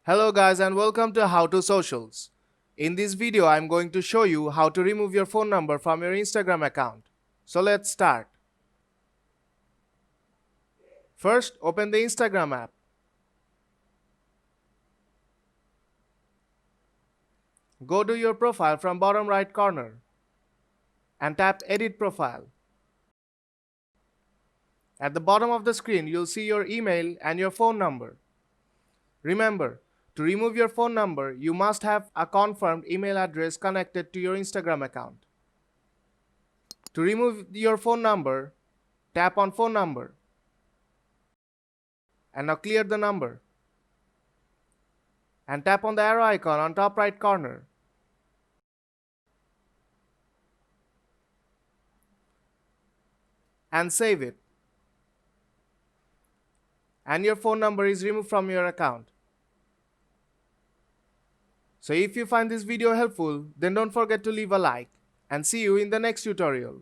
Hello guys and welcome to How to Socials. In this video I'm going to show you how to remove your phone number from your Instagram account. So let's start. First, open the Instagram app. Go to your profile from bottom right corner and tap Edit Profile. At the bottom of the screen you'll see your email and your phone number. Remember, to remove your phone number, you must have a confirmed email address connected to your Instagram account. To remove your phone number, tap on Phone Number. And now clear the number. And tap on the arrow icon on top right corner. And save it. And your phone number is removed from your account. So if you find this video helpful, then don't forget to leave a like and see you in the next tutorial.